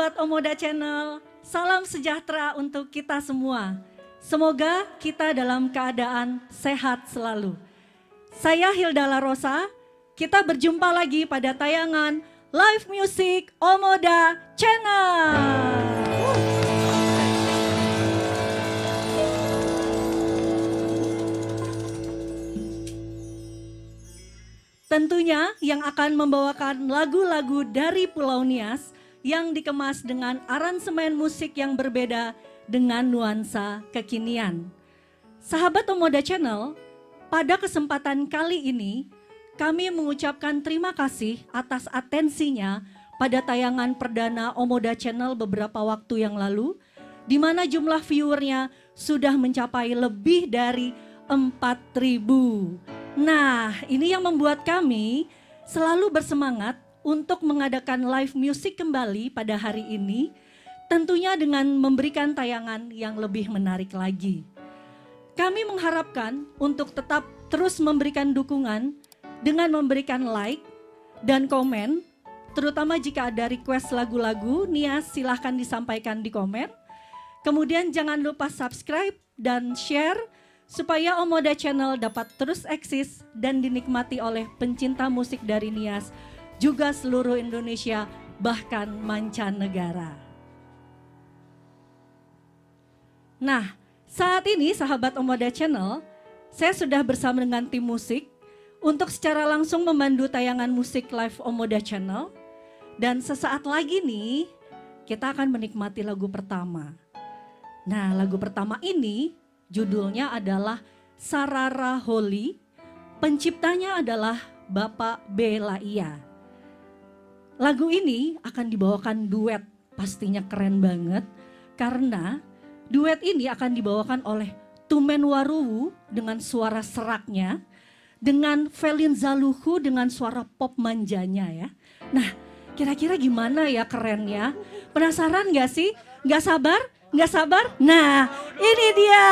sahabat Omoda Channel, salam sejahtera untuk kita semua. Semoga kita dalam keadaan sehat selalu. Saya Hilda Larosa, kita berjumpa lagi pada tayangan Live Music Omoda Channel. Tentunya yang akan membawakan lagu-lagu dari Pulau Nias yang dikemas dengan aransemen musik yang berbeda dengan nuansa kekinian. Sahabat Omoda Channel, pada kesempatan kali ini kami mengucapkan terima kasih atas atensinya pada tayangan perdana Omoda Channel beberapa waktu yang lalu, di mana jumlah viewernya sudah mencapai lebih dari 4.000. Nah, ini yang membuat kami selalu bersemangat untuk mengadakan live music kembali pada hari ini, tentunya dengan memberikan tayangan yang lebih menarik lagi. Kami mengharapkan untuk tetap terus memberikan dukungan dengan memberikan like dan komen, terutama jika ada request lagu-lagu Nias silahkan disampaikan di komen. Kemudian jangan lupa subscribe dan share supaya Omoda Channel dapat terus eksis dan dinikmati oleh pencinta musik dari Nias, juga seluruh Indonesia, bahkan mancanegara. Nah, saat ini sahabat Omoda Channel, saya sudah bersama dengan tim musik untuk secara langsung memandu tayangan musik live Omoda Channel. Dan sesaat lagi nih, kita akan menikmati lagu pertama. Nah, lagu pertama ini judulnya adalah Sarara Holy, penciptanya adalah Bapak Belaia. Lagu ini akan dibawakan duet, pastinya keren banget karena duet ini akan dibawakan oleh Tumen Waruwu dengan suara seraknya, dengan Felin Zaluhu dengan suara pop manjanya ya. Nah, kira-kira gimana ya kerennya? Penasaran gak sih? Gak sabar? Nggak sabar? Nah, ini dia.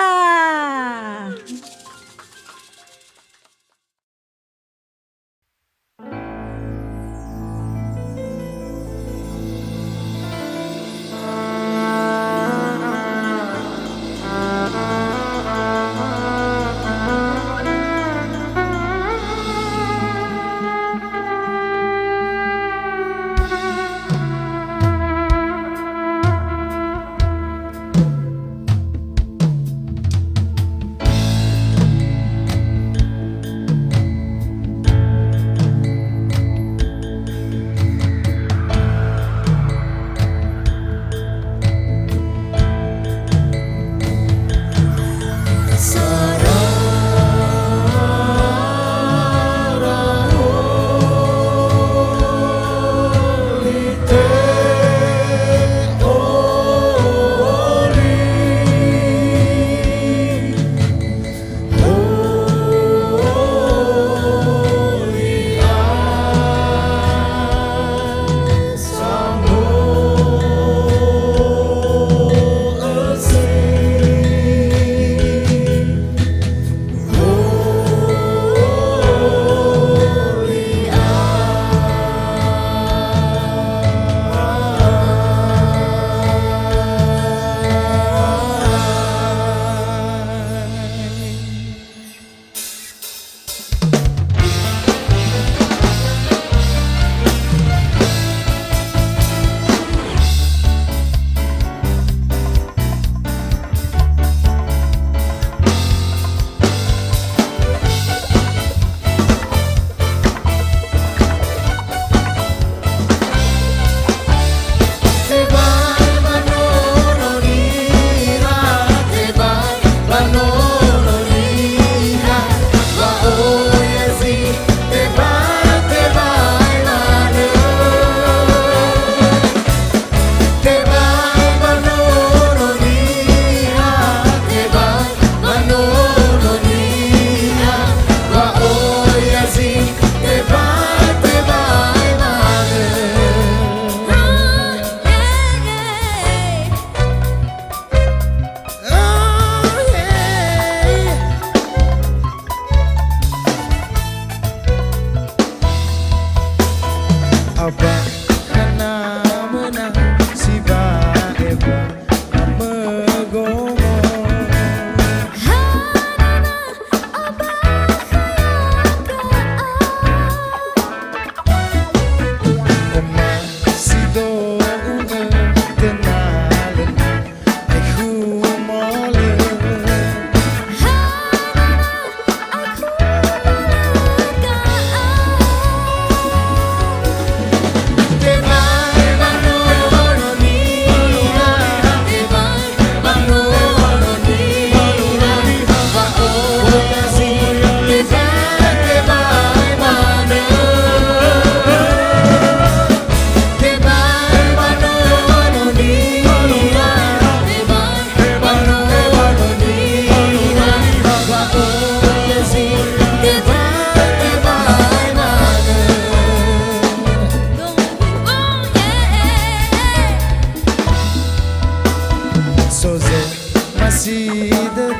Kasida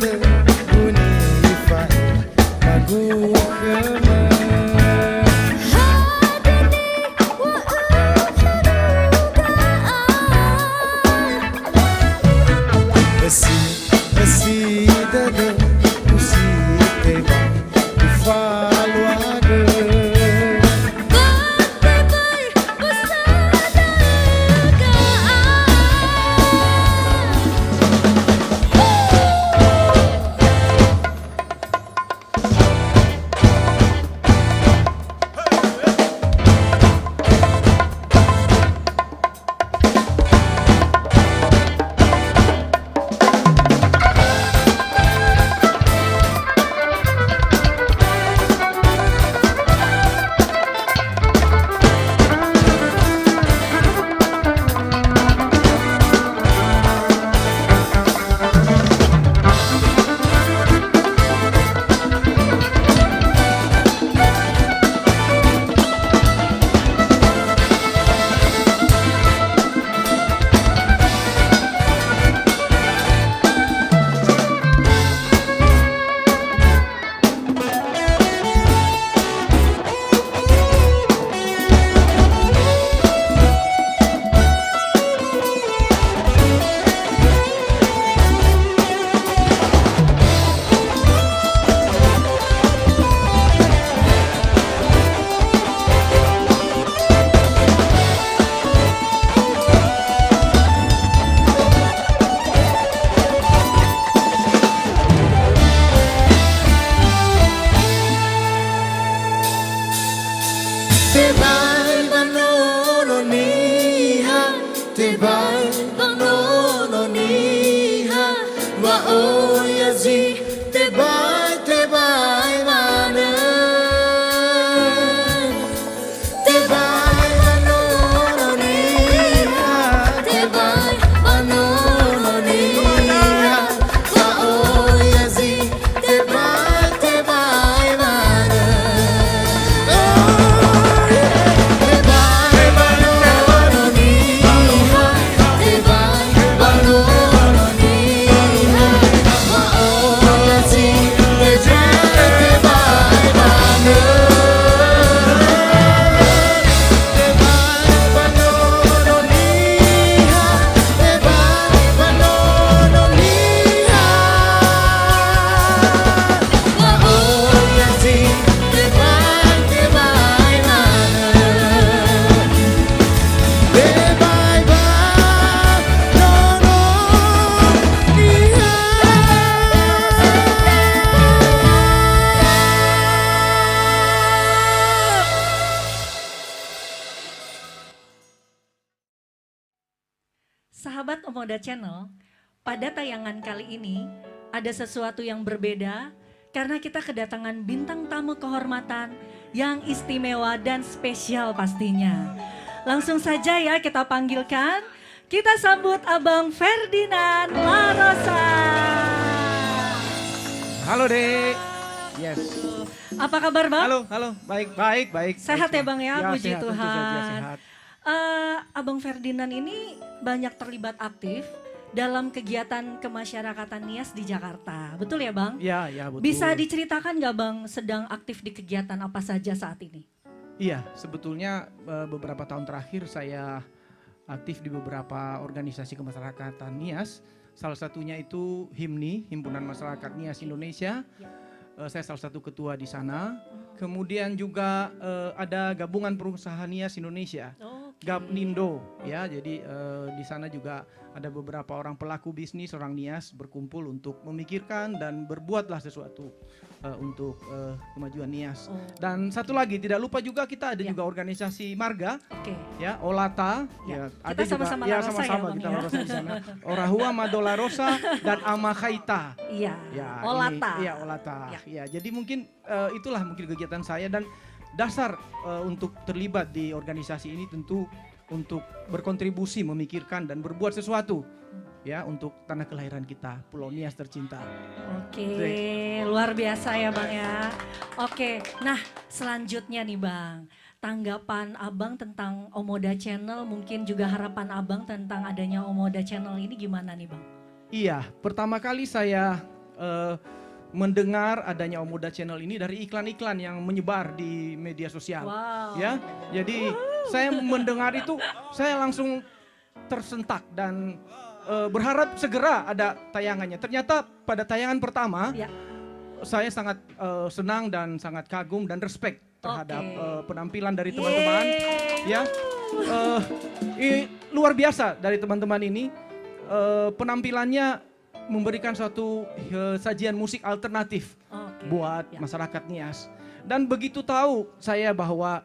bunyi rifai lagu kemen Kasida musik teba ku falo aga Tebai banono niha, tebai banono niha, wa oyazi tebai mana. Tebai banono niha, tebai banono niha, wa oyazi tebai mana. Sahabat Omoda Channel, pada tayangan kali ini ada sesuatu yang berbeda karena kita kedatangan bintang tamu kehormatan yang istimewa dan spesial pastinya. Langsung saja ya kita panggilkan, kita sambut Abang Ferdinand Larosa. Halo Dek. Yes. Apa kabar Bang? Halo. Baik. Sehat ya Bang ya, puji sehat, tentu Tuhan. saja sehat. Abang Ferdinand ini banyak terlibat aktif dalam kegiatan kemasyarakatan Nias di Jakarta. Betul ya Bang? Iya, betul. Bisa diceritakan nggak Bang sedang aktif di kegiatan apa saja saat ini? Iya, sebetulnya beberapa tahun terakhir saya aktif di beberapa organisasi kemasyarakatan Nias. Salah satunya itu HIMNI, Himpunan Masyarakat Nias Indonesia. Saya salah satu ketua di sana. Kemudian juga ada Gabungan Perusahaan Nias Indonesia, Gapnindo, ya. Jadi di sana juga ada beberapa orang pelaku bisnis, orang Nias berkumpul untuk memikirkan dan berbuatlah sesuatu untuk kemajuan Nias. Dan satu lagi, tidak lupa juga kita ada juga organisasi marga, ya, Olata. Ya, kita sama-sama ya, Larosa sama-sama ya, kita Bang, ya? Larosa di sana. Orahua Madola Rosa dan Amakaita. Iya. Ya, Olata. Iya, Olata. Ya. Ya, jadi mungkin itulah mungkin kegiatan saya, dan dasar untuk terlibat di organisasi ini tentu untuk berkontribusi, memikirkan dan berbuat sesuatu ya untuk tanah kelahiran kita, Pulau Nias tercinta. Oke, luar biasa ya Bang ya. Oke, nah selanjutnya nih Bang, tanggapan Abang tentang Omoda Channel, mungkin juga harapan Abang tentang adanya Omoda Channel ini gimana nih Bang? Iya, pertama kali saya mendengar adanya Omoda Channel ini dari iklan-iklan yang menyebar di media sosial. Wow. Ya, jadi saya mendengar itu, saya langsung tersentak dan berharap segera ada tayangannya. Ternyata pada tayangan pertama, Ya. saya sangat senang dan sangat kagum dan respect terhadap Oke. penampilan dari teman-teman. Ya, luar biasa dari teman-teman ini. Penampilannya memberikan suatu sajian musik alternatif Oke. buat Ya. masyarakat Nias. Dan begitu tahu saya bahwa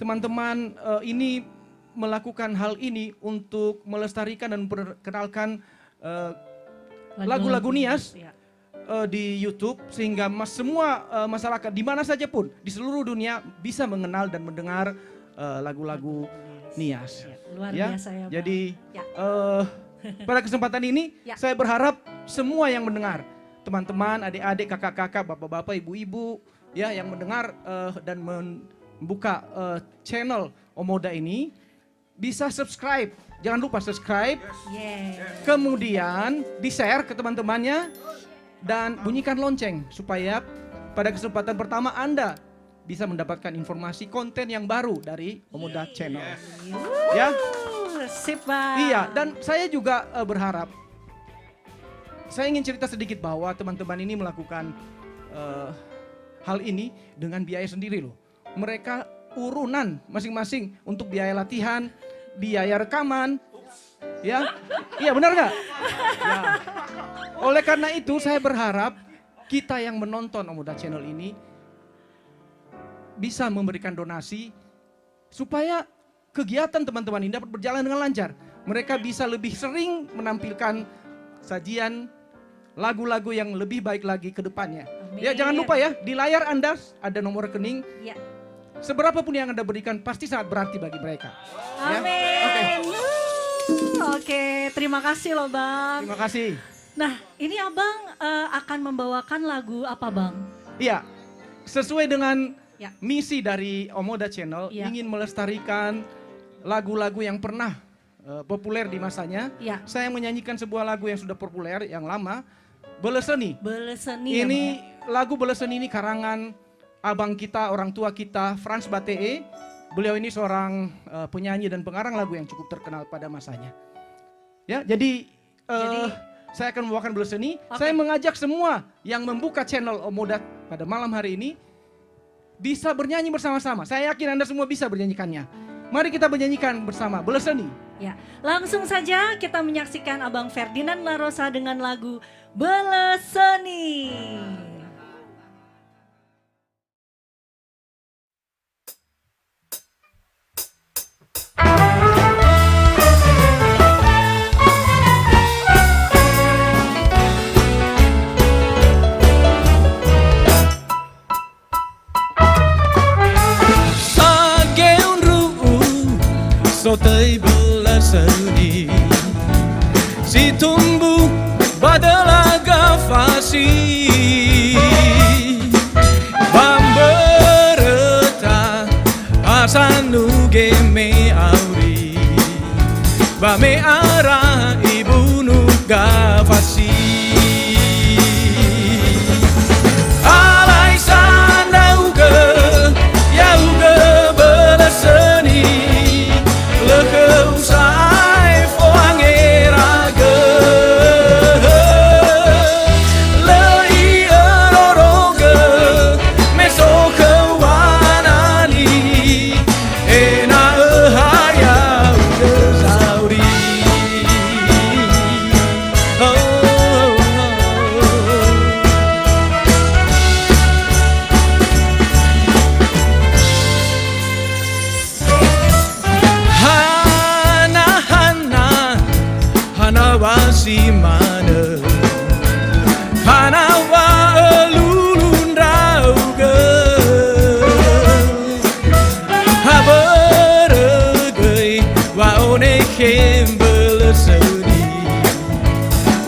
teman-teman ini melakukan hal ini untuk melestarikan dan memperkenalkan lagu-lagu Nias Ya. di YouTube sehingga semua masyarakat di mana saja pun di seluruh dunia bisa mengenal dan mendengar lagu-lagu Nias. Ya, luar Ya, biasa ya, Bang. jadi Ya. pada kesempatan ini Ya. saya berharap semua yang mendengar, teman-teman, adik-adik, kakak-kakak, bapak-bapak, ibu-ibu, ya yang mendengar dan membuka channel Omoda ini bisa subscribe. Jangan lupa subscribe, Yeah. kemudian di-share ke teman-temannya dan bunyikan lonceng supaya pada kesempatan pertama Anda bisa mendapatkan informasi konten yang baru dari Omoda Channel. Ya. Sip, Bang. Iya, dan saya juga berharap, saya ingin cerita sedikit bahwa teman-teman ini melakukan hal ini dengan biaya sendiri loh. Mereka urunan masing-masing untuk biaya latihan, biaya rekaman, ya, iya benar nggak? Ya. Oleh karena itu saya berharap kita yang menonton Omoda Channel ini bisa memberikan donasi supaya kegiatan teman-teman ini dapat berjalan dengan lancar. Mereka bisa lebih sering menampilkan sajian lagu-lagu yang lebih baik lagi ke depannya. Amin. Ya jangan lupa ya, di layar Anda ada nomor rekening. Ya. Seberapapun yang Anda berikan pasti sangat berarti bagi mereka. Ya? Oke, Amin. Oke, terima kasih loh, Bang. terima kasih. Nah, ini Abang akan membawakan lagu apa, Bang? Iya, sesuai dengan Ya. misi dari Omoda Channel, Ya. ingin melestarikan lagu-lagu yang pernah populer di masanya. Ya. Saya menyanyikan sebuah lagu yang sudah populer, yang lama, Beleseni. Beleseni ya, Ini Bang, lagu Beleseni ini karangan abang kita, orang tua kita, Frans Batee. Beliau ini seorang penyanyi dan pengarang lagu yang cukup terkenal pada masanya. Ya, jadi saya akan membawakan Beleseni. Oke. Saya mengajak semua yang membuka channel Omoda pada malam hari ini bisa bernyanyi bersama-sama. Saya yakin Anda semua bisa bernyanyikannya. Mari kita bernyanyikan bersama Beleseni. ya. Langsung saja kita menyaksikan Abang Ferdinand Larosa dengan lagu Beleseni. Sotai Beleseni si tumbuh badalaga fasi bambereta asanu game auri bame ara ibu nuga fasi alai sandauge yauge Beleseni lekeu sai foangeraga lei eroroga meso kewanani ena haya usauri Hanawasi mana Hanawa lulun rauga Haberegai waone Beleseni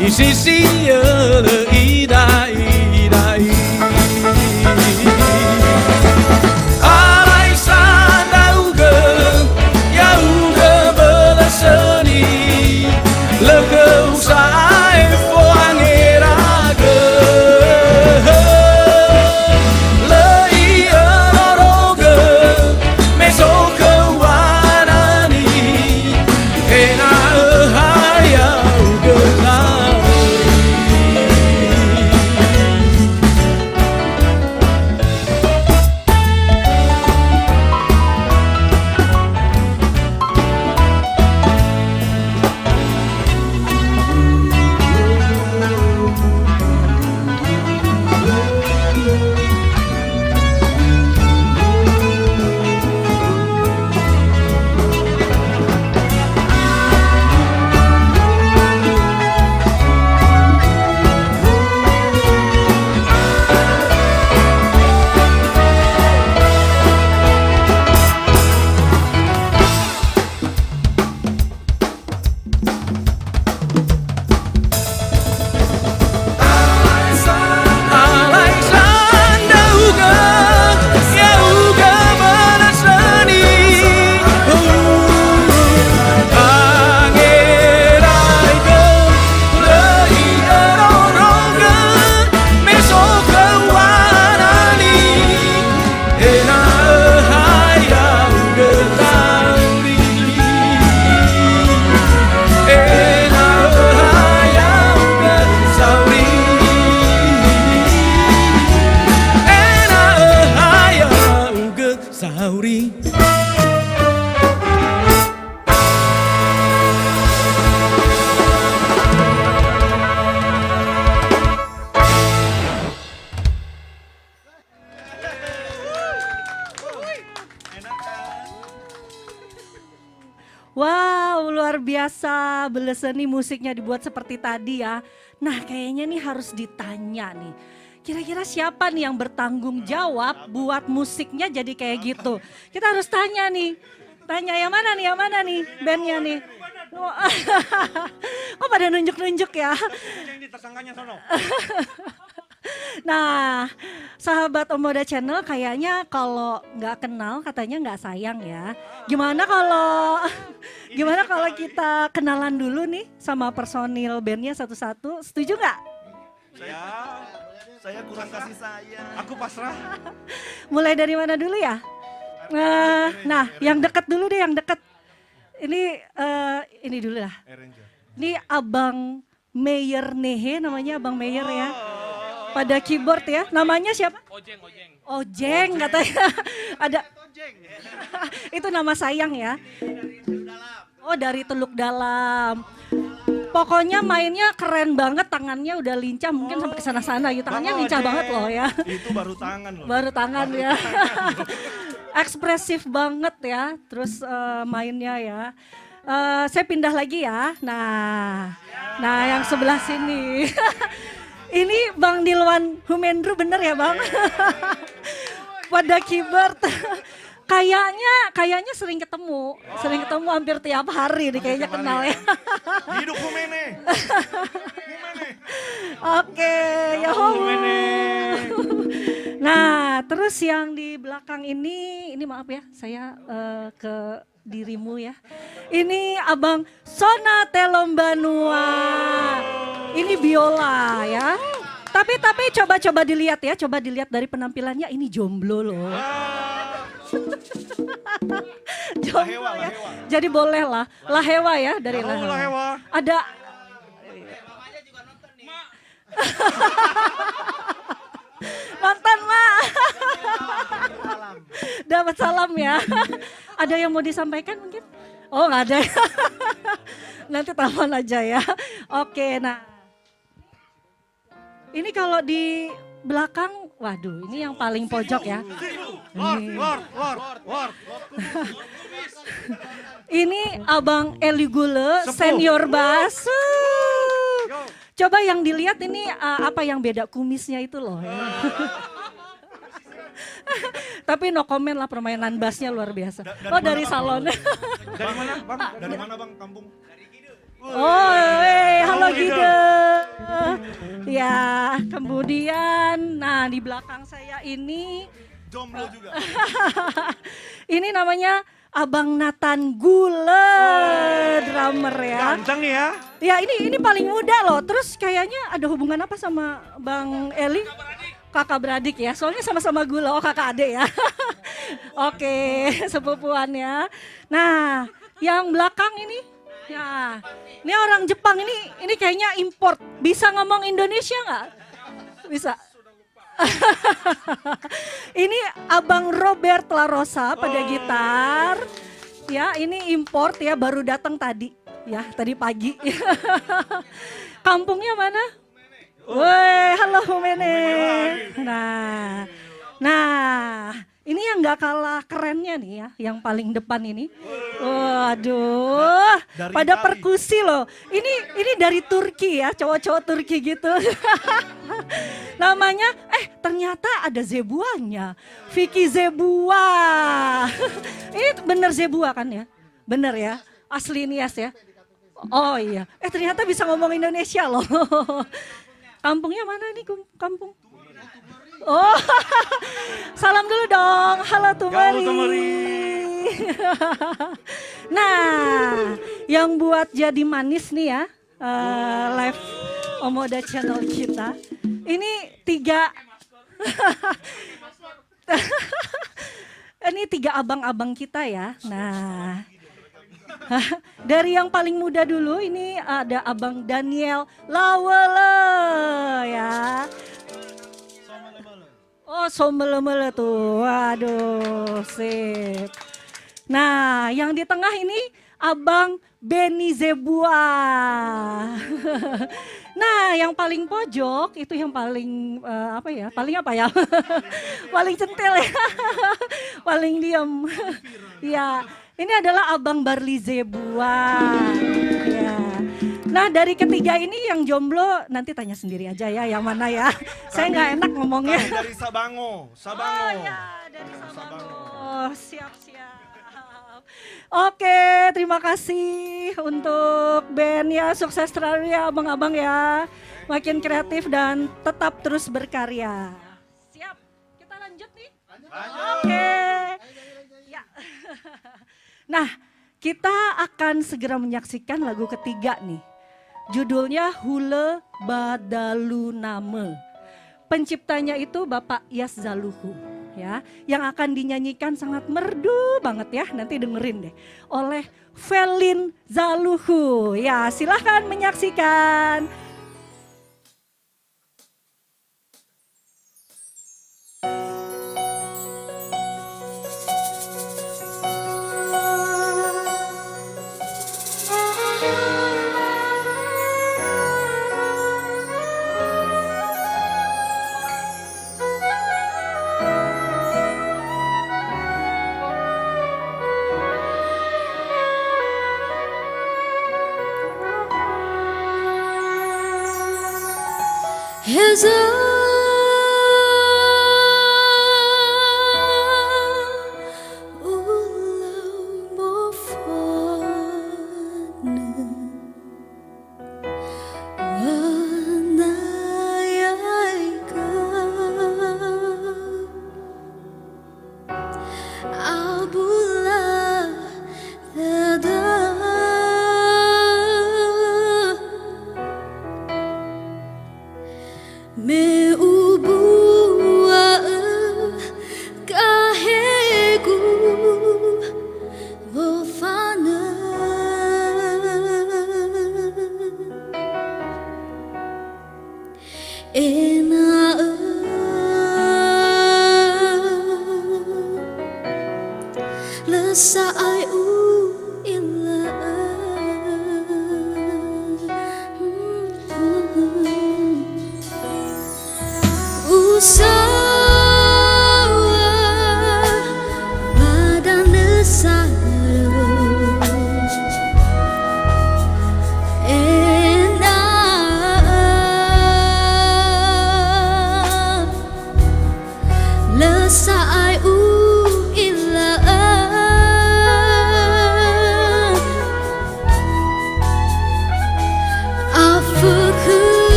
Isisi ele idai Alai sandauga Yauga Beleseni lekeu sai biasa Beleseni musiknya dibuat seperti tadi ya. Nah kayaknya nih harus ditanya nih. Kira-kira siapa nih yang bertanggung jawab buat musiknya jadi kayak gitu? Kita harus tanya nih. Tanya yang mana nih bandnya nih. Kok pada nunjuk-nunjuk ya? Nah, sahabat Omoda Channel kayaknya kalau nggak kenal katanya nggak sayang ya. Gimana kalau kita kenalan dulu nih sama personil bandnya satu-satu? Setuju nggak? Saya kurang kasih sayang. Aku pasrah. Mulai dari mana dulu ya? Nah, yang dekat dulu deh, yang dekat. Ini dulu lah. Ini Abang Meyer Nehe, namanya Abang Meyer ya. Pada keyboard ya. Namanya siapa? Ojeng katanya. Ada. Itu nama sayang ya. Oh, dari Teluk Dalam. Pokoknya mainnya keren banget, tangannya udah lincah, mungkin sampai ke sana-sana gitu. Tangannya lincah banget loh ya. Itu baru tangan loh. Baru tangan ya. Ekspresif banget ya, terus mainnya ya. Saya pindah lagi ya. Nah yang sebelah sini. Ini Bang Dilwan Humendru bener ya Bang? Pada keyboard. Kayaknya sering ketemu hampir tiap hari nih kayaknya kenal ya. Hidup Humene. Oke, ya Nah, terus yang di belakang ini maaf ya, saya ke dirimu ya. Ini Abang Sona Telombanua. Ini biola ya. Tapi coba dilihat ya, coba dilihat dari penampilannya ini jomblo loh. Jomblo ya. Jadi boleh lah, lahewa ya dari lahewa. Ada nonton Mak. Dapat salam ya. Ada yang mau disampaikan mungkin? Oh nggak ada. Nanti telepon aja ya. Oke, nah. Ini kalau di belakang, waduh ini yang paling pojok ya. Lord. Ini Abang Eli Gule, senior bass. Coba yang dilihat ini apa yang beda kumisnya itu loh. Ya. Tapi no comment lah, permainan bassnya luar biasa. Dari salon. Dari mana Bang? Dari mana Bang kampung? Oh, halo Gide. Ya, kemudian nah di belakang saya ini Jomblo juga. ini namanya Abang Nathan Gule, drummer ya. Ganteng nih ya. Ya ini paling muda loh. Terus kayaknya ada hubungan apa sama Bang Eli? Kakak beradik ya. Soalnya sama-sama gula. Oh kakak adik ya. Oke, sepupuan ya. Nah, yang belakang ini. Ya, ini orang Jepang ini kayaknya import. Bisa ngomong Indonesia nggak? Bisa. Ini Abang Robert La Rosa pada gitar. Ya, ini import ya, baru datang tadi. Ya, tadi pagi. Kampungnya mana? Woi, halo Humene. Nah, ini yang nggak kalah kerennya nih ya, yang paling depan ini. Waduh, pada perkusi loh. Ini dari Turki ya, cowok-cowok Turki gitu. Namanya, ternyata ada Zebuanya, Vicky Zebua. Ini bener Zebua kan ya? Bener ya, asli Nias ya. Oh iya, ternyata bisa ngomong Indonesia loh. Kampungnya mana nih kampung? Oh, salam dulu dong. Halo Tumari. Nah, yang buat jadi manis nih ya, live Omoda Channel kita. Ini tiga abang-abang kita ya. Nah, dari yang paling muda dulu ini ada Abang Daniel Lawele ya. Oh, somele-mele tuh. Waduh, sip. Nah, yang di tengah ini Abang Benny Zebua. Nah, yang paling pojok itu yang paling Paling apa ya? Paling centil ya. Paling diam. Ya, ini adalah Abang Barli Zebua. Nah dari ketiga ini yang jomblo nanti tanya sendiri aja ya yang mana ya. Saya nggak enak ngomongnya. Kami dari Sabango. Oh ya dari Sabango. Siap-siap. Oke, terima kasih untuk band ya, sukses terus ya abang-abang ya. Makin kreatif dan tetap terus berkarya. Siap, kita lanjut nih. Oke. Ya. Nah, kita akan segera menyaksikan lagu ketiga nih. Judulnya Hule Badaluname. Penciptanya itu Bapak Yas Zaluhu ya, yang akan dinyanyikan sangat merdu banget ya, nanti dengerin deh oleh Felin Zaluhu. Ya, silahkan menyaksikan. As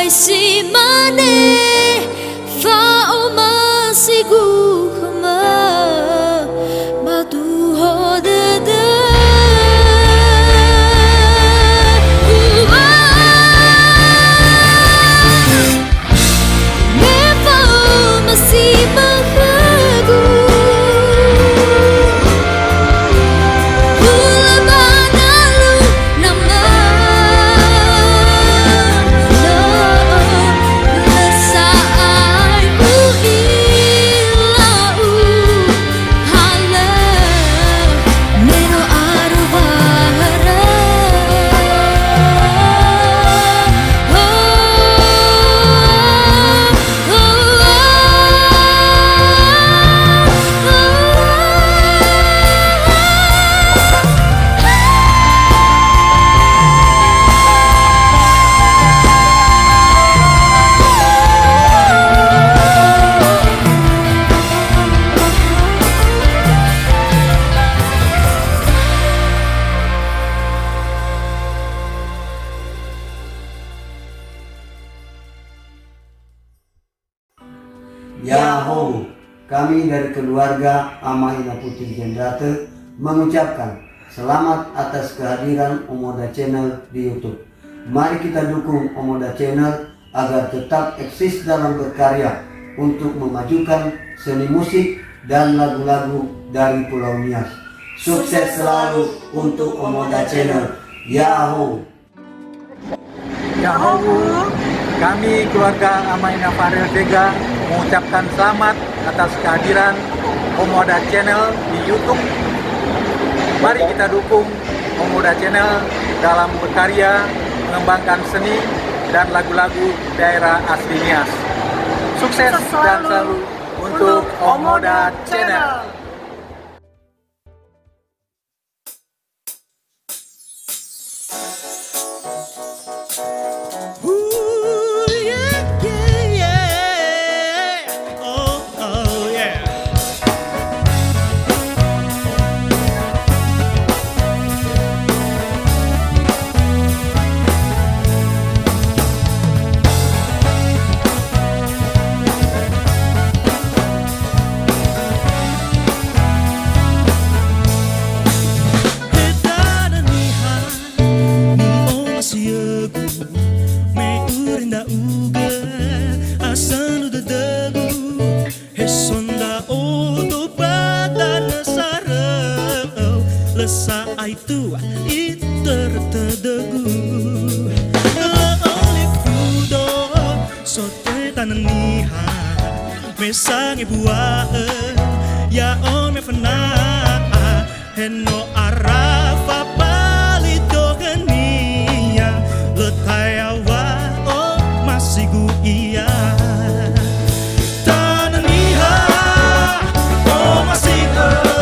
simane fa o masigu khama matu hodada me fa o masimahagu Yahoo, kami dari keluarga Amaina Putri Jendrate mengucapkan selamat atas kehadiran Omoda Channel di YouTube. Mari kita dukung Omoda Channel agar tetap eksis dalam berkarya untuk memajukan seni musik dan lagu-lagu dari Pulau Nias. Sukses selalu untuk Omoda Channel. Yahoo! Yahoo! Kami keluarga Amaina Farel Tega mengucapkan selamat atas kehadiran Omoda Channel di YouTube. Mari kita dukung Omoda Channel dalam berkarya mengembangkan seni dan lagu-lagu daerah asli Nias. Sukses dan selalu untuk Omoda Channel. Lesa itu tertedegu oleh fudo sote tananiha mesange buah ya ome fana heno arafa palito genia letayawa oh masigu iya tananiha oh masigu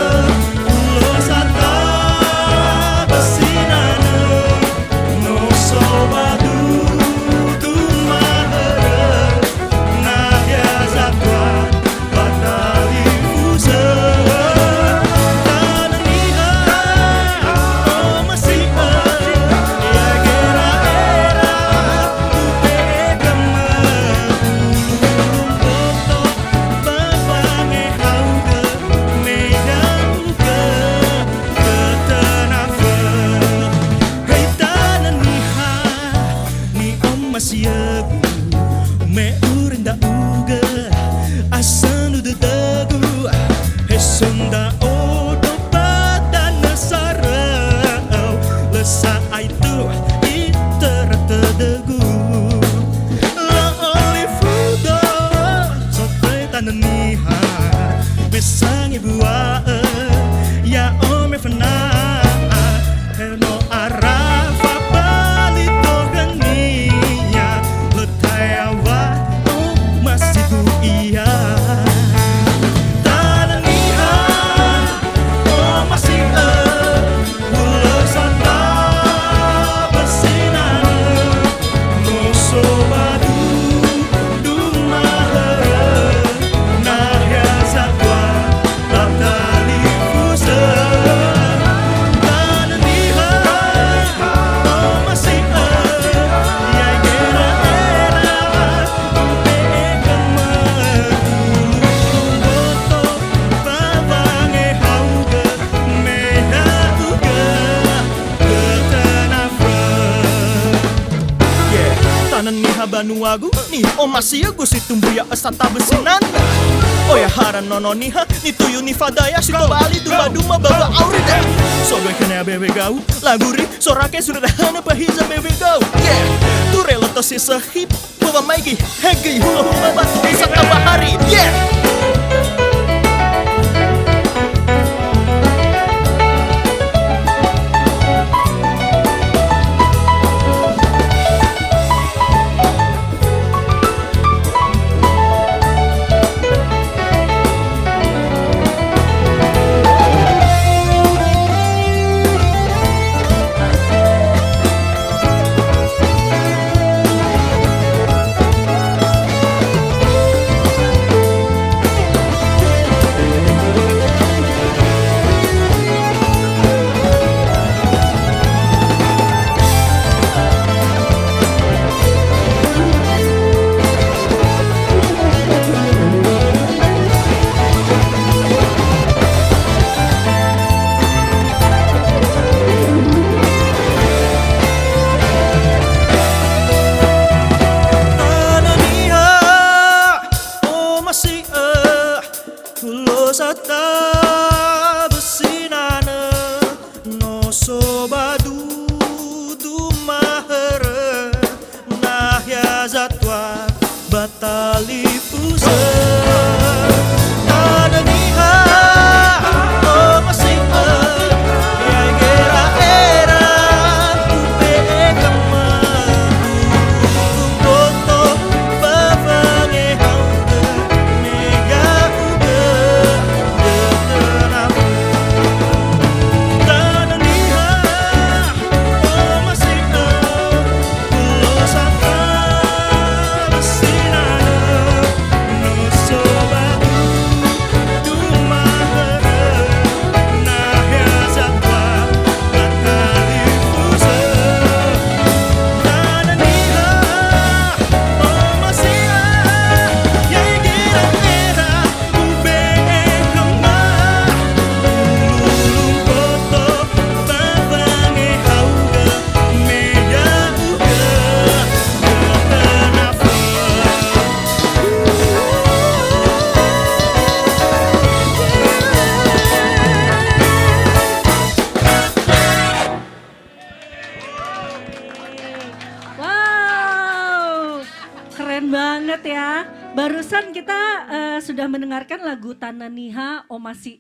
masih ku iya tanan niha banuagu ni o masih gus itumbuya asata besinan. Oh ya haran nono niha ni tuyu ni fadaya sito bali duma duma baba aurida. So gue kena bebe gau laguri sorake sudah hana pahiza bebe gau. Yeah, tu relo to si sahip bawa maigi hegi hula hula bat bisa tambah hari. Yeah. Sata besinana no sobadu dumahera nah ya zatwa batali pusa ada niha oh masih ya gera era tupe kama foto babange hauke mega uga Wow, keren banget ya. Barusan kita sudah mendengarkan lagu Tananiha Omasie.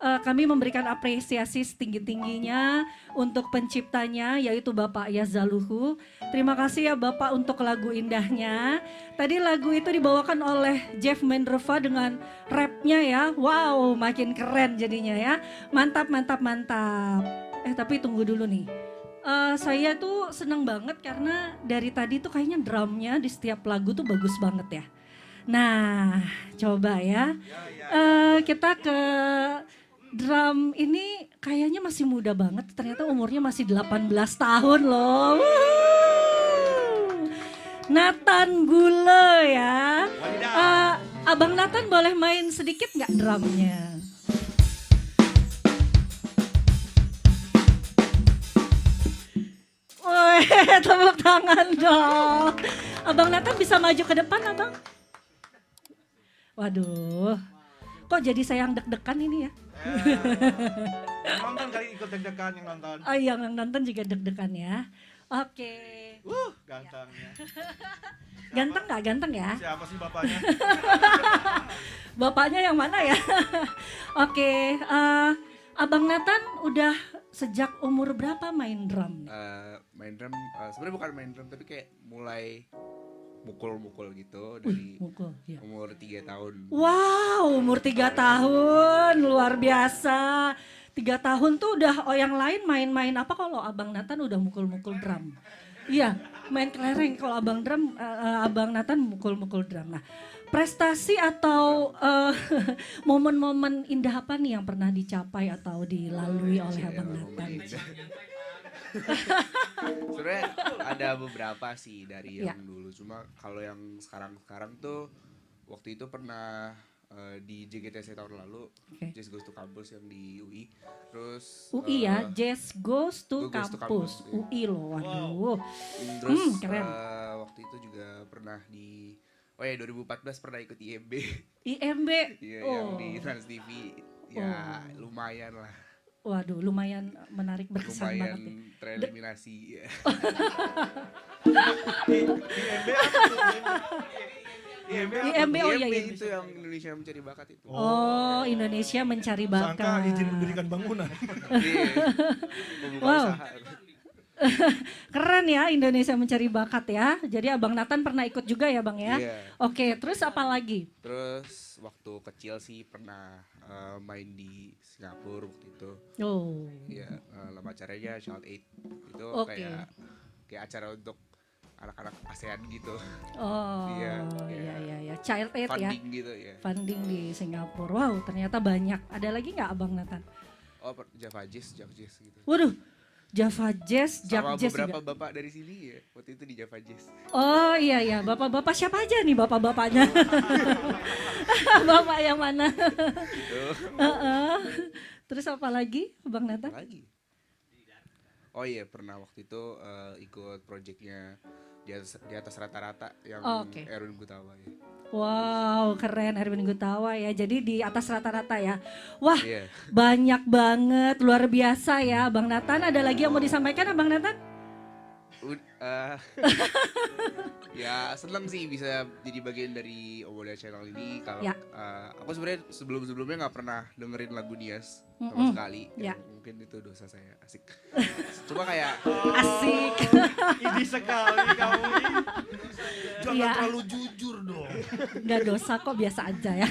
Kami memberikan apresiasi setinggi-tingginya untuk penciptanya yaitu Bapak Yazaluhu. Terima kasih ya Bapak untuk lagu indahnya. Tadi lagu itu dibawakan oleh Jeff Mendreva dengan rapnya ya. Wow, makin keren jadinya ya. Mantap, mantap, mantap. Tapi tunggu dulu nih. Saya tuh seneng banget karena dari tadi tuh kayaknya drumnya di setiap lagu tuh bagus banget ya. Nah, coba ya. Kita ke drum ini kayaknya masih muda banget. Ternyata umurnya masih 18 tahun loh. Nathan Gule ya. Abang Nathan boleh main sedikit nggak drumnya? Woi, tepuk tangan dong. Abang Nathan bisa maju ke depan, Abang? Waduh, kok jadi saya yang deg-degan ini ya? Yang nonton kali ikut deg-degan yang nonton. Oh iya, yang nonton juga deg-degan ya. Oke. Gantengnya. Ganteng nggak? Ganteng ya? Siapa sih bapaknya? Bapaknya yang mana ya? Oke, Abang Nathan udah sejak umur berapa main drum? Main drum, sebenarnya bukan main drum tapi kayak mulai mukul-mukul gitu dari Mukul, ya. umur 3 tahun. Wow, umur 3 tahun, luar biasa. 3 tahun tuh udah, yang lain main-main apa kalau Abang Nathan udah mukul-mukul drum? Iya, main kelereng kalau Abang Nathan mukul-mukul drum. Nah, prestasi atau momen-momen indah apa nih yang pernah dicapai atau dilalui oleh Abang Nathan? Sebenarnya ada beberapa sih dari Ya. yang dulu, cuma kalau yang sekarang tuh waktu itu pernah di JGTC tahun lalu, Jazz Goes to Campus yang di UI. Terus UI ya, Jazz Goes to Goes to Campus. Campus, iya. UI loh, waduh. Terus keren. waktu itu juga pernah di 2014 pernah ikut IMB. IMB. Iya, yang di Trans TV. Ya, lumayan lah. Waduh, lumayan menarik, berkesan Lumayan banget ya. tereliminasi ya. IMB, oh iya, IMB itu yang Indonesia Mencari Bakat itu. Oh, Indonesia Mencari Sangka Bakat. izin mendirikan bangunan. Iya. Membuka Wow. usaha. Keren ya Indonesia Mencari Bakat ya. Jadi Abang Nathan pernah ikut juga ya Bang ya? Iya. Oke, terus apa lagi? Terus waktu kecil sih pernah main di Singapura waktu itu. Oh, Ya, nama acaranya Child Aid. Itu Oke. kayak acara untuk anak-anak ASEAN gitu. oh Iya, iya. Child Aid ya. Funding gitu ya. Funding di Singapura. Wow, ternyata banyak. Ada lagi nggak Abang Nathan? Oh, Java Jazz gitu. Waduh, Java Jazz, Sama Jazz beberapa juga. bapak dari sini ya, waktu itu di Java Jazz. Oh iya, bapak-bapak siapa aja nih bapak-bapaknya? Bapak yang mana? Tuh. Heeh. Terus apa lagi Bang Nathan? Lagi. Oh iya, pernah waktu itu ikut proyeknya di atas rata-rata yang Oke. Erwin Gutawa ya. Wow, keren Erwin Gutawa ya. Jadi di atas rata-rata ya. Wah, Iya. banyak banget, luar biasa ya Bang Nathan. Ada lagi yang mau disampaikan Bang Nathan? Ya seneng sih bisa jadi bagian dari Omoda Channel ini. Kalau Ya. aku sebenarnya sebelumnya nggak pernah dengerin lagu Nias sama Mm-mm. sekali. Ya. Mungkin itu dosa saya, asik. Cuma kayak Asik. Ini sekali kamu ini. Jangan Iya. terlalu jujur dong. Nggak dosa kok, biasa aja ya.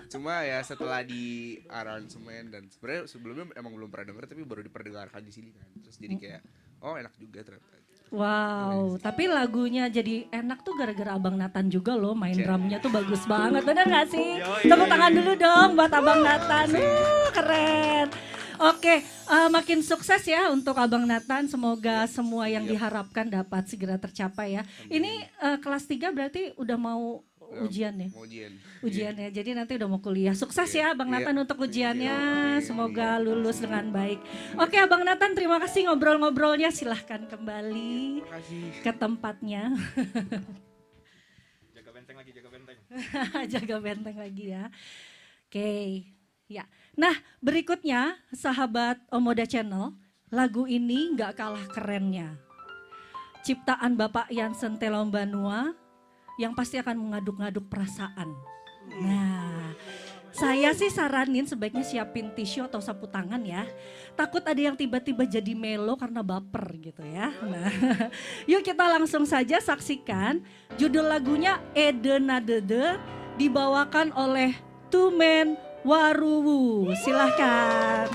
Cuma ya setelah di aransemen dan sebenarnya sebelumnya emang belum pernah denger tapi baru diperdengarkan di sini kan. Terus jadi kayak enak juga ternyata. Wow, tapi lagunya jadi enak tuh gara-gara Abang Nathan juga loh, main drumnya tuh bagus banget, bener gak sih? Tepuk tangan dulu dong buat Abang Nathan, keren. Oke, makin sukses ya untuk Abang Nathan, semoga semua yang diharapkan dapat segera tercapai ya. Ini kelas 3 berarti udah mau ujian ya? Mau ujian. Ujian ya, jadi nanti udah mau kuliah. Sukses ya Bang Iya. Nathan untuk ujiannya, semoga lulus dengan baik. Oke Abang Nathan, terima kasih ngobrol-ngobrolnya, silahkan kembali Makasih. ke tempatnya. Jaga benteng lagi, jaga benteng. Jaga benteng lagi ya. Oke, ya. Nah berikutnya sahabat Omoda Channel, lagu ini nggak kalah kerennya. Ciptaan Bapak Yansen Telombanua yang pasti akan mengaduk-ngaduk perasaan. Nah, saya sih saranin sebaiknya siapin tisu atau sapu tangan ya. Takut ada yang tiba-tiba jadi melo karena baper gitu ya. Nah, yuk kita langsung saja saksikan judul lagunya Edenadede dibawakan oleh Tumen Waruwu. Silahkan.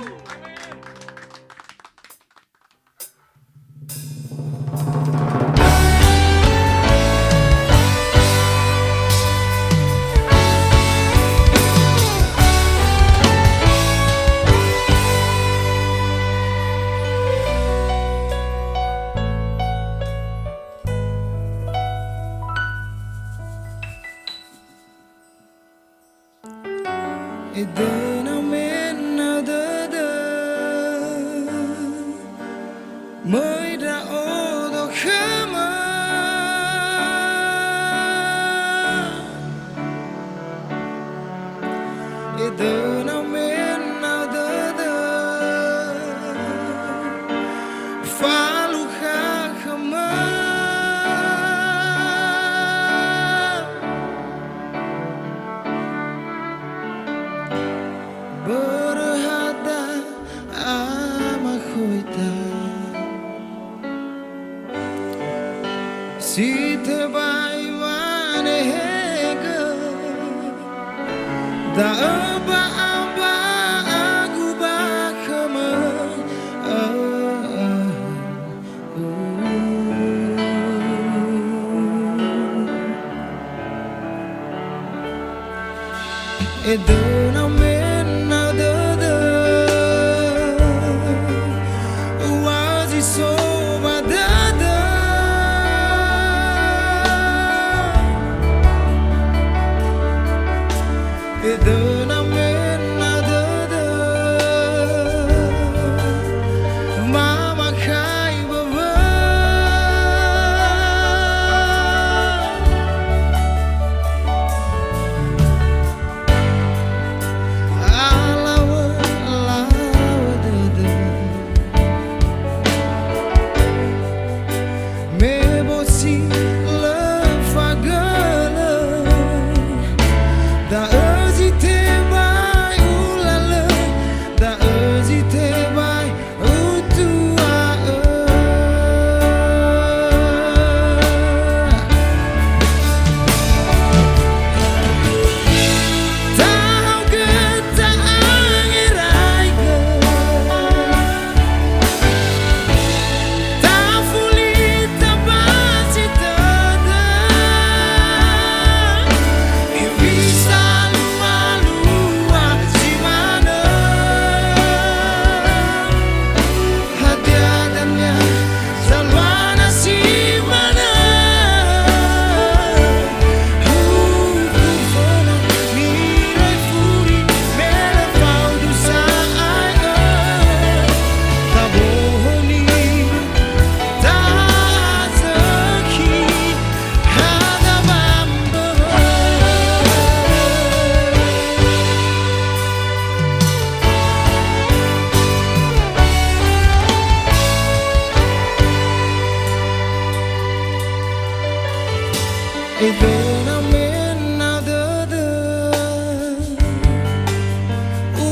Et then I'm in another.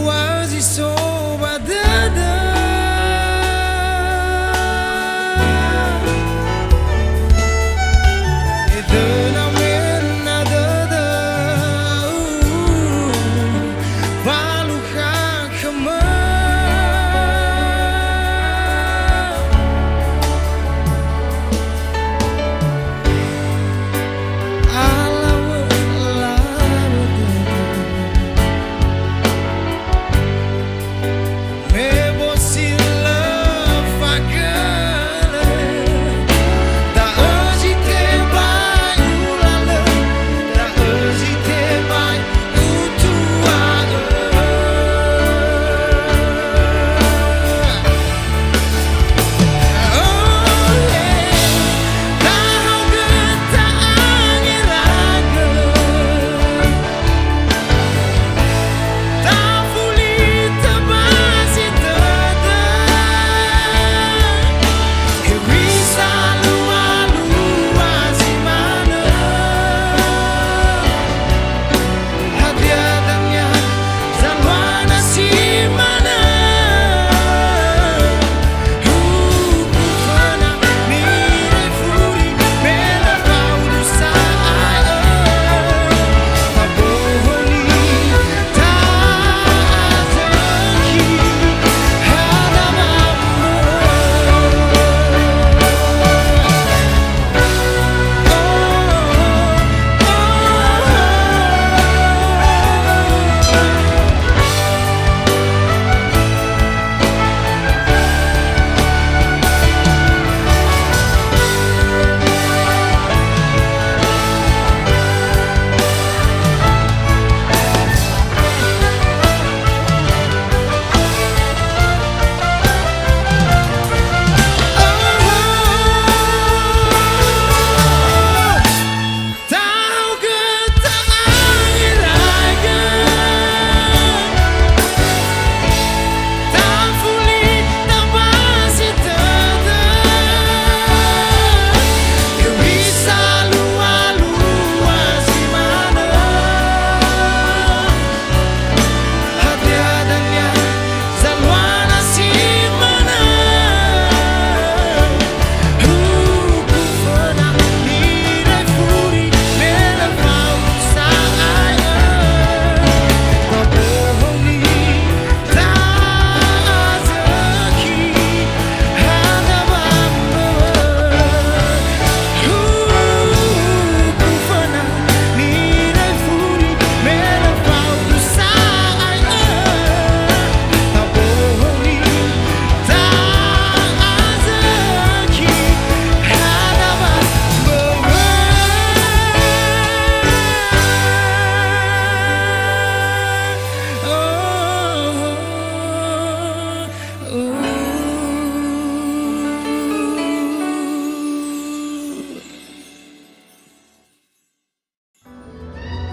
Was it so bad? Et then I'm in another. Valuha kama.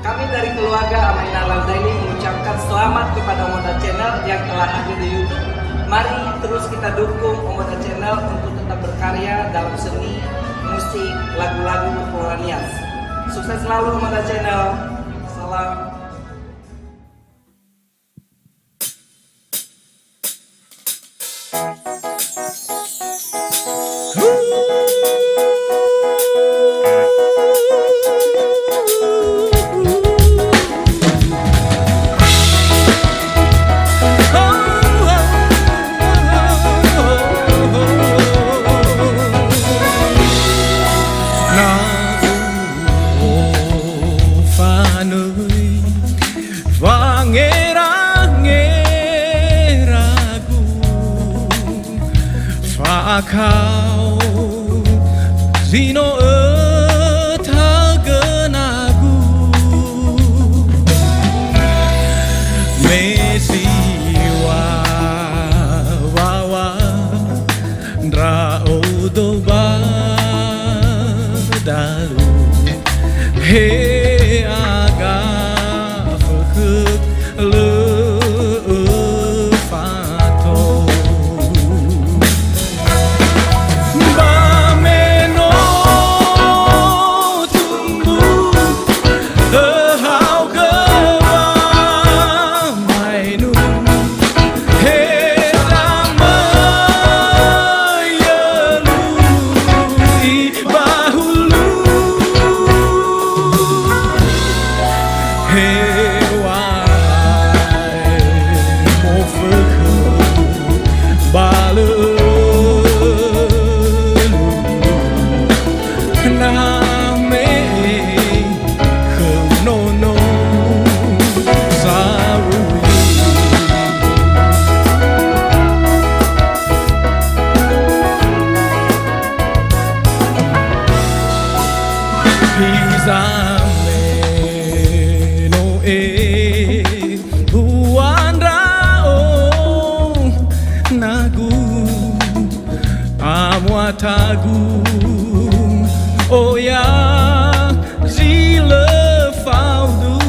Kami dari keluarga Amaina Lamdaini mengucapkan selamat kepada Omoda Channel yang telah hadir di YouTube. Mari terus kita dukung Omoda Channel untuk tetap berkarya dalam seni, musik, lagu-lagu Kepulauan Nias. Sukses selalu Omoda Channel. Salam. Kau zino etagenagu mesiwa wawa draudo badalu he aga fekut le tumbuh Izame no e buan rao nagu amuatagu oh ya zile faudu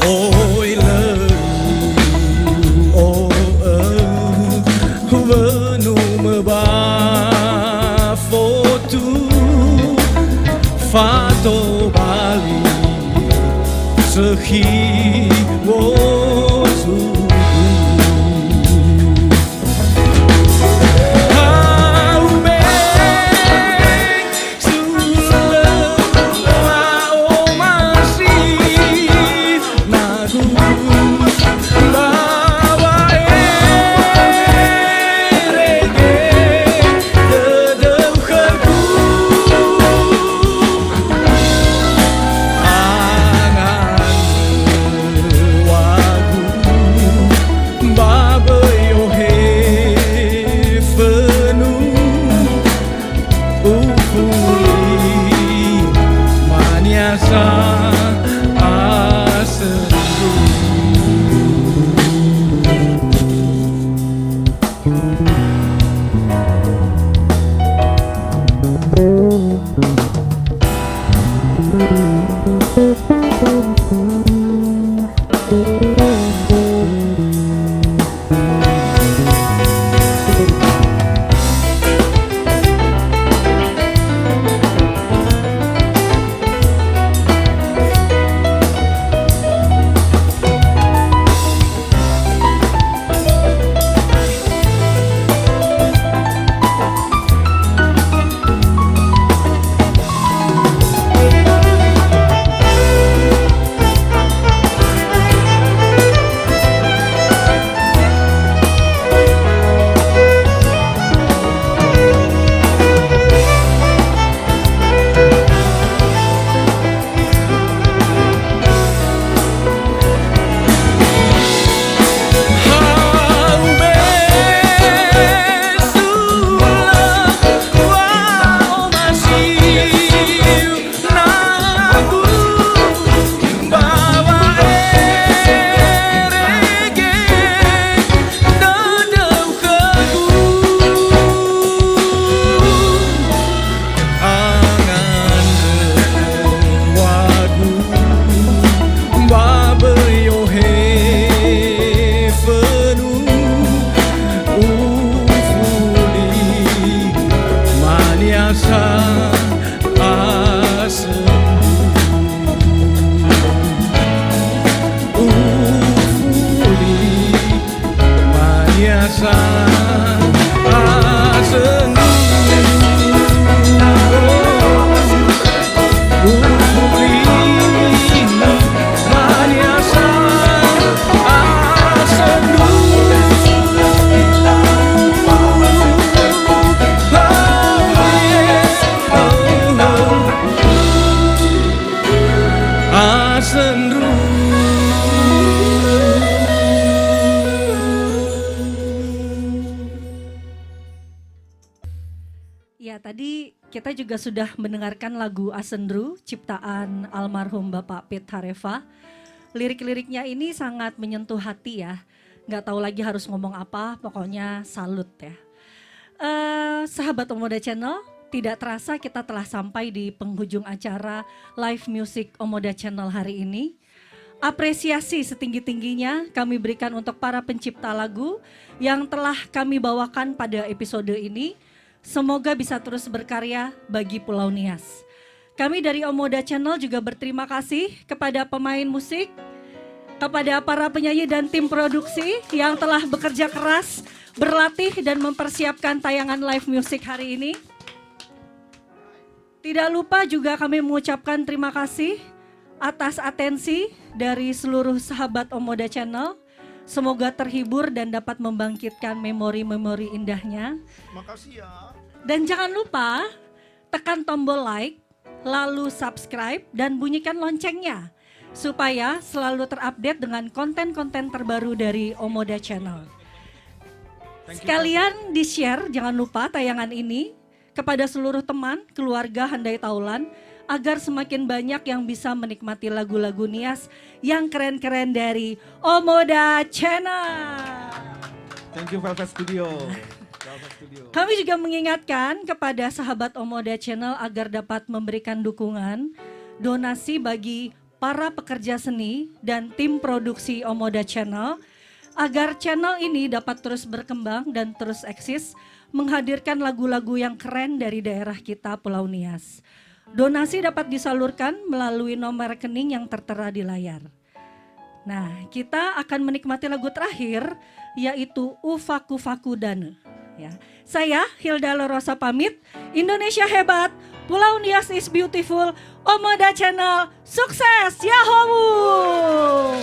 oi le oh venu meba foto fato bali sehi wozu Ya, tadi kita juga sudah mendengarkan lagu Asendru, ciptaan almarhum Bapak Pit Hareva. Lirik-liriknya ini sangat menyentuh hati ya. Nggak tahu lagi harus ngomong apa, pokoknya salut ya. Sahabat Omoda Channel, tidak terasa kita telah sampai di penghujung acara live music Omoda Channel hari ini. Apresiasi setinggi-tingginya kami berikan untuk para pencipta lagu yang telah kami bawakan pada episode ini. Semoga bisa terus berkarya bagi Pulau Nias. Kami dari Omoda Channel juga berterima kasih kepada pemain musik, kepada para penyanyi dan tim produksi yang telah bekerja keras, berlatih dan mempersiapkan tayangan live music hari ini. Tidak lupa juga kami mengucapkan terima kasih atas atensi dari seluruh sahabat Omoda Channel. Semoga terhibur dan dapat membangkitkan memori-memori indahnya. Makasih ya. Dan jangan lupa tekan tombol like, lalu subscribe dan bunyikan loncengnya supaya selalu terupdate dengan konten-konten terbaru dari Omoda Channel. Sekalian di-share, jangan lupa tayangan ini kepada seluruh teman, keluarga Handai Taulan, agar semakin banyak yang bisa menikmati lagu-lagu Nias yang keren-keren dari Omoda Channel. Thank you Velvet Studio. Kami juga mengingatkan kepada sahabat Omoda Channel agar dapat memberikan dukungan, donasi bagi para pekerja seni dan tim produksi Omoda Channel agar channel ini dapat terus berkembang dan terus eksis menghadirkan lagu-lagu yang keren dari daerah kita Pulau Nias. Donasi dapat disalurkan melalui nomor rekening yang tertera di layar. Nah, kita akan menikmati lagu terakhir yaitu Ufaku Faku Dane. Ya. Saya Hilda Lorosa pamit. Indonesia hebat, Pulau Nias is beautiful, Omoda Channel sukses, Yahoo!